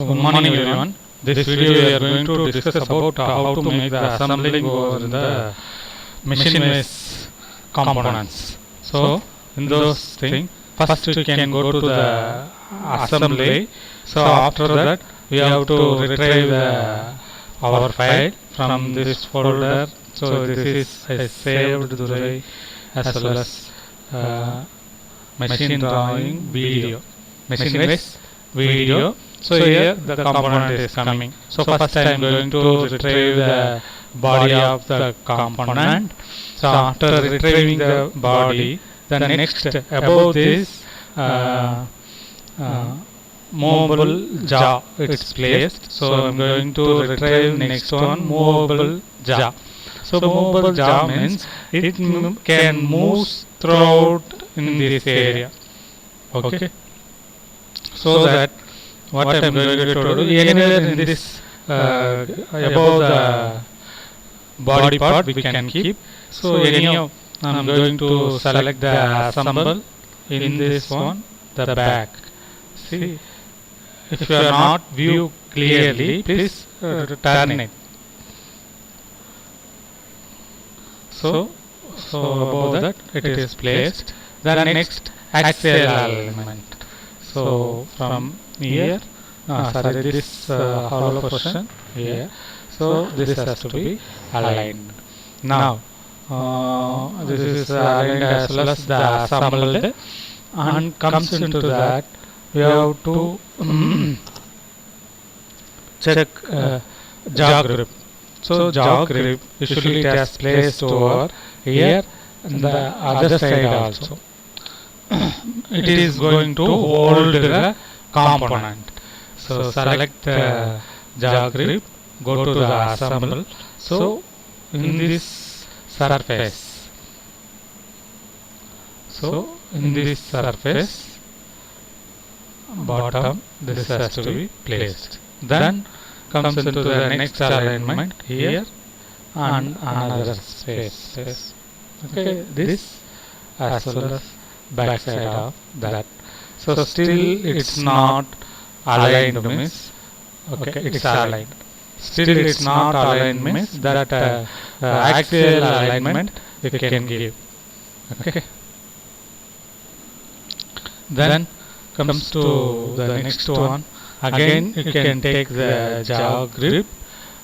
Good morning everyone. This video we are going to discuss about how to make the assembling over the machine base components. So in those things, first we can go to the assembly. So after that we have to retrieve our file from this folder. So this is I saved today as well as machine drawing video, machine base video. So here the component is coming. So first I am going to retrieve the body of the component. So after retrieving the body, the next above this movable jaw it's placed. So I am going to retrieve next one, movable jaw. So movable jaw means it can move throughout in this area. Okay. So that what I am going to do, anywhere in this above the body part we can keep. So anyhow I am going to select the assemble in this one, the back. See, if you are not view clearly, please turn it. So above that it is placed. The next axial alignment. So from here, this hollow portion here. So this has to be aligned. Now this is aligned as well as the assembled, and comes into that we have to check jaw grip. So jaw grip usually it has placed over here and the other side also. It is going to hold the component. So select the jaw grip, go to the assemble. So in this surface, bottom this has to be placed. Then comes into the next alignment here and another space. Okay, this as well as back side of that. So still it's not aligned means, okay, it's aligned. Still it's not aligned means that axial alignment you can give. Okay. Then comes to the next one. Again you can take the jaw grip.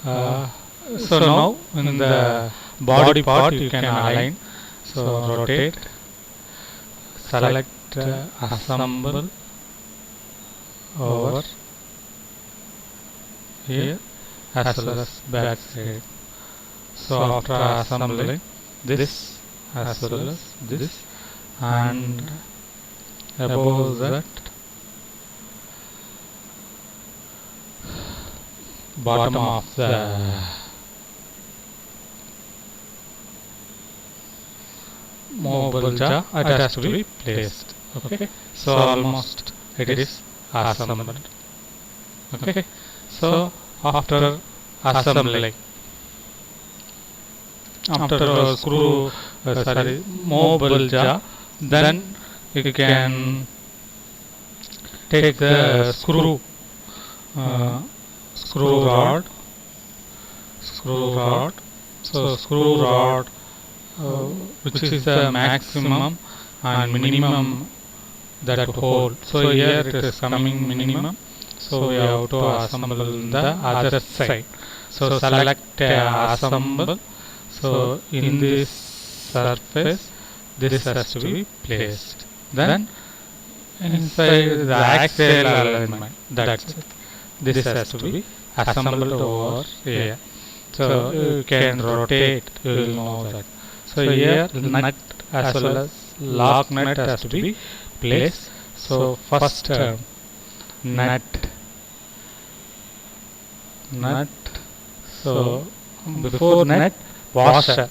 So now in the body part you can align. So rotate, select assemble over here as well as back side. So after assembling this as well as this, and above that bottom of the movable jaw it has to be placed. Okay, so almost it is assembled. Okay, so after assembling, after screw movable jaw, then you can take the screw rod. So screw rod which is the maximum and minimum that hold. So here it is coming minimum. So we have to assemble the other side. So select assemble. So in this surface this has to be placed. Then inside the axial alignment, that's it. This has to be assembled over here. So you can rotate, you will know that. So here nut as well as lock nut has to be placed. So first nut. So before nut, washer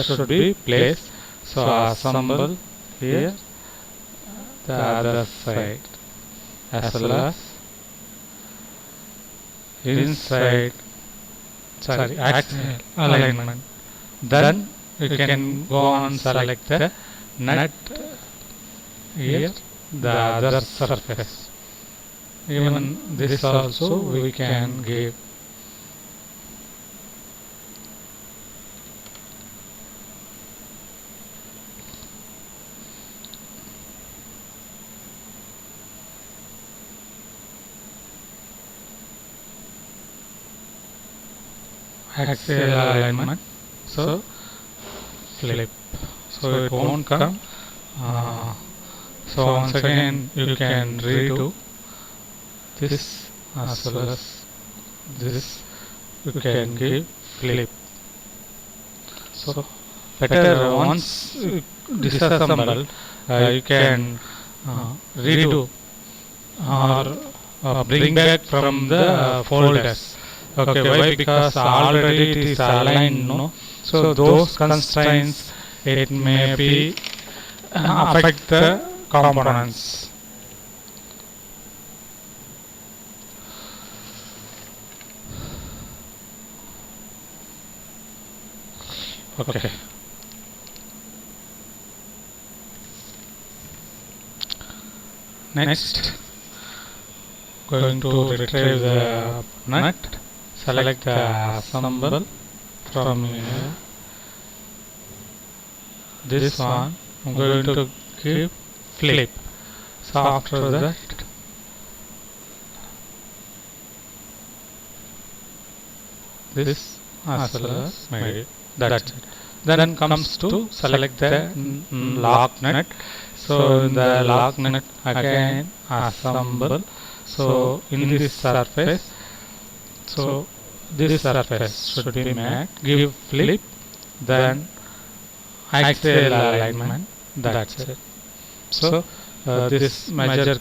should be placed. So assemble here the other side as well as inside axial alignment. Then you can go on select the nut here the other surface. even this also we can give. Axial alignment, so flip, so it won't come. So once again you can redo this as well as this, you can give flip. So better once disassembled, you can redo or bring back from the folders. Okay, why? Because already it is aligned, no? So those constraints, it may be affect the components. Okay. Next, going to retrieve the nut. Select the assemble from here. This one I'm going to give flip. So after that, this as well as made. That's it. Then comes to select the lock nut. So in the lock nut again assemble. So in this surface, so this surface should be made. Give flip, then axial alignment. That's it. So this major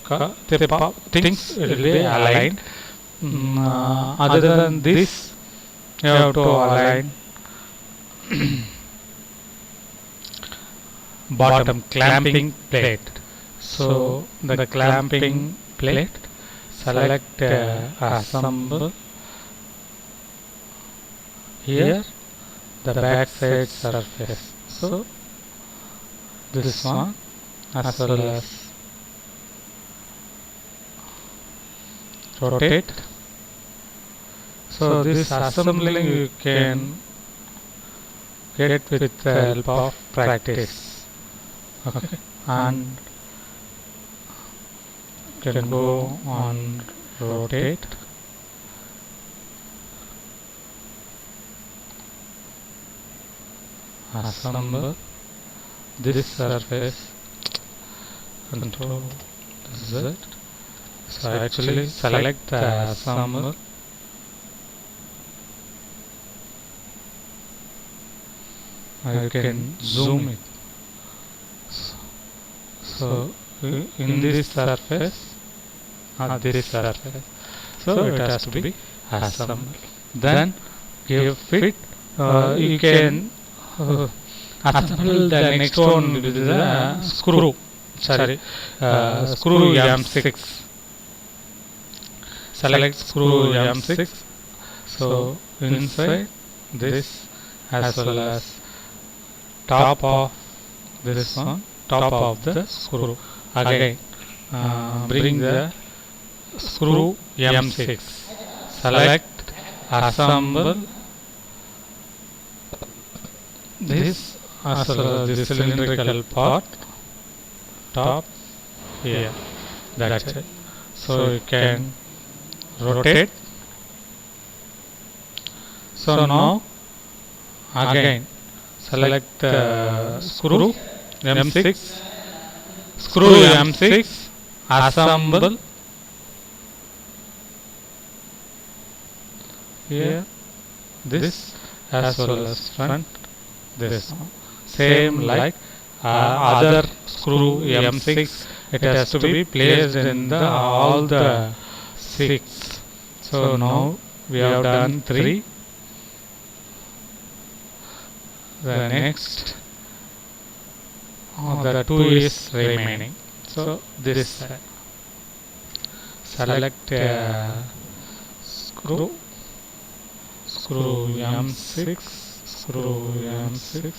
things will be aligned. Other than this, you have to align bottom clamping plate. So the clamping plate, select assemble. Here the back side surface. So this one as well as rotate. So this assembling you can get with the help of practice. Okay, and can go on rotate. Assemble this surface, control Z. So actually select the assemble. I can zoom it. So in this surface, this surface, so it has to be assembled. Then give fit. You can assemble the next one with the screw. Sorry, screw M6. Select screw M6. So inside this as well as top of this one, top of the screw. Again, bring the screw M6. Select, assemble this as well as this cylindrical part, top here. That's it. So you can rotate. So now again select the screw M6, screw M6, assemble here, this as well as front, this one. Same like other screw M6, it has to be placed in the all the 6. So now we have done 3. The next, the 2 is remaining. So this side, select screw M6, screw M6,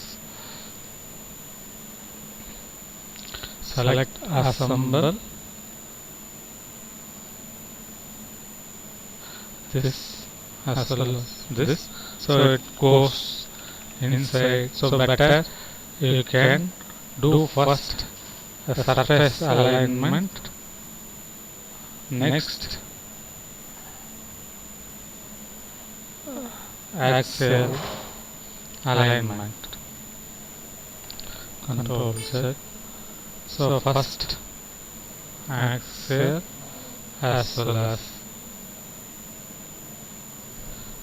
select assemble this as well as this, so it goes inside. So better you can do first a surface alignment, next axial alignment. Control Z. So first axial as well as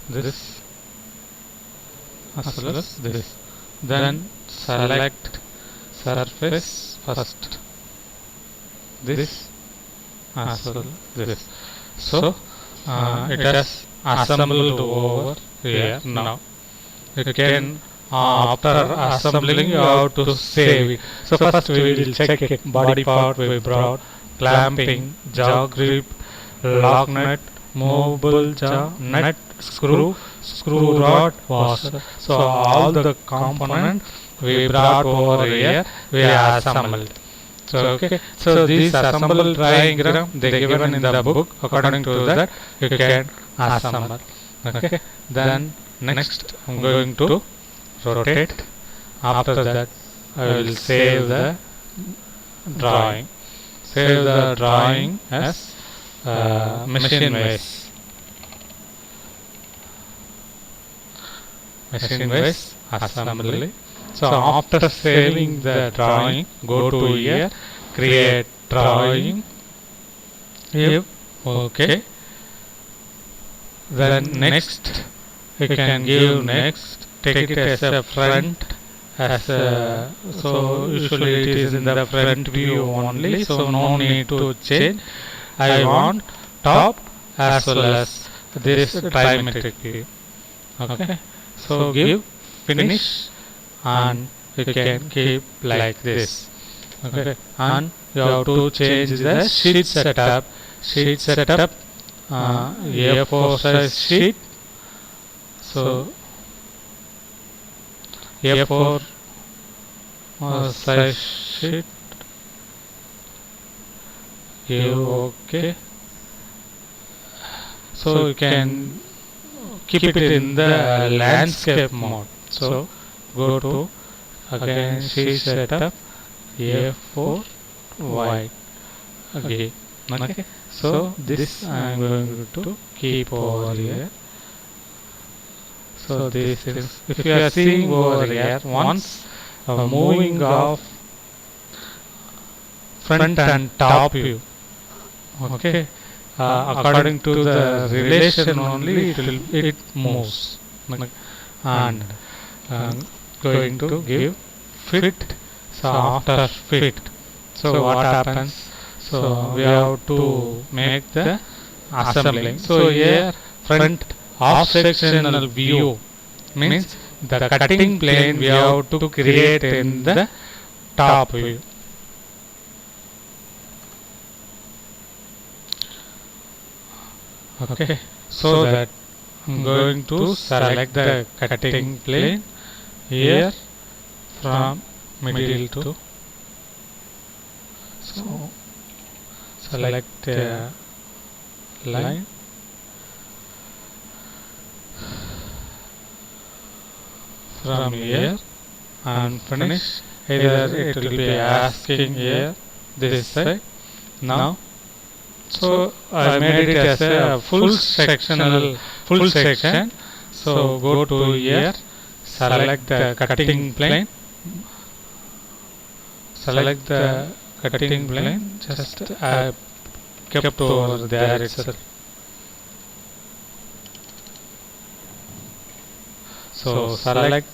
this as well as this. Then select surface first, this as well as this. So it has assembled over here. Now you can after assembling you have to save it. So first we will check it. Body part we brought, clamping, jaw grip, lock nut, movable jaw, nut, screw, screw rod, washer. So all the components we brought over here we assembled. So okay, so this assembled diagram they given in the book. According to that you can assemble. Okay, then next I'm going to rotate. After that I will save the drawing. Save the drawing as machine ways. Machine ways assembly. So after saving the drawing, go to here, create drawing. If okay, then next you can give next. Take it as a front, as a, so usually it is in the front view only, so no need to change. I want top as well as this trimetric view. Okay, so give finish and you can keep like this. Okay, and you have to change the sheet setup. Sheet setup A4 size sheet. So A4 size sheet. Okay. So you can keep it in the landscape mode. So go to again sheet setup A4 wide again. Okay. So this I am going to keep over here. So this is, if you are seeing over here, once moving of front and top view, okay, according to the relation only it moves, and going to give fit. So after fit, so what happens? So we have to make the assembling. So here front half sectional view means the cutting plane we have to create in the top view. Okay, so that I'm going to select the cutting plane here from middle to, so select a line. From here and finish. Either it will be asking here this side. Now, so I made it as a full section. So go to here, select the cutting plane. Select the cutting plane. Just I kept over there itself. So select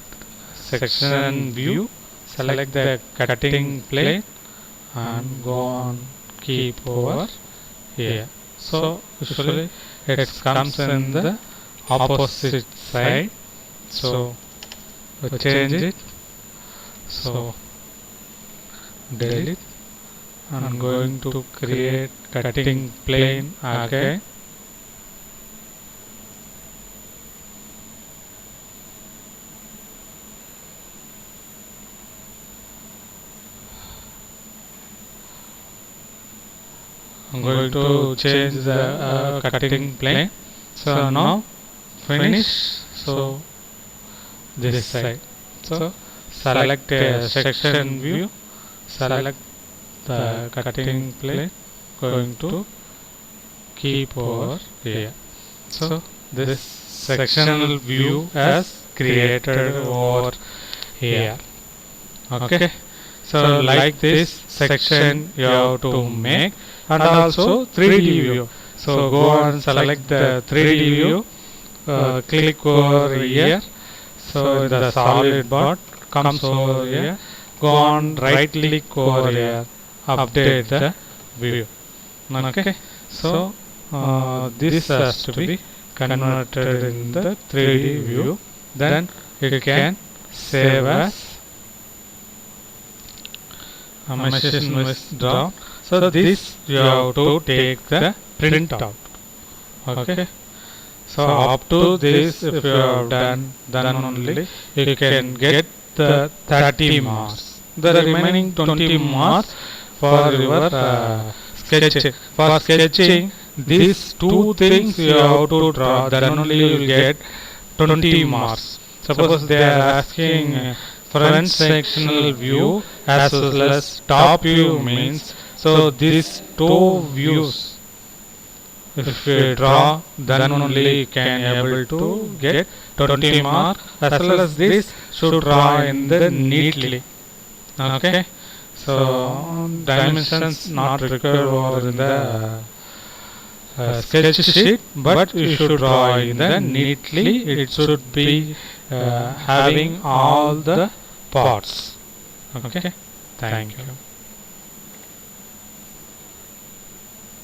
section view, select the cutting plane and go on keep over here. So usually it comes in the opposite side. So we change it. So delete. I'm going to create cutting plane again. I'm going to change the cutting plane. So now finish. So this side. So select a section view. Select the cutting plane. Going to keep over here. So this sectional view has created over here. Okay. So like this section you have to make, and also 3D view. So go and select the 3D view, click over here. So the solid part comes over here. Go on right click over here, update the view. Okay. So this has to be converted in the 3D view. Then you can save as machine was down. So this you have to take the print out. Okay. So up to this, if you have done, then only you can get the 30 marks. The remaining 20 marks for your sketching. For sketching, these two things you have to draw, then only you will get 20 marks. Suppose they are asking front sectional view as well as top view means, so these two views if you draw, then only you can able to get 20 mark, as well as this should draw in the neatly. Okay. So dimensions not required over in the sketch sheet, but you should draw in the neatly. It should be having all the parts. Okay. Thank you.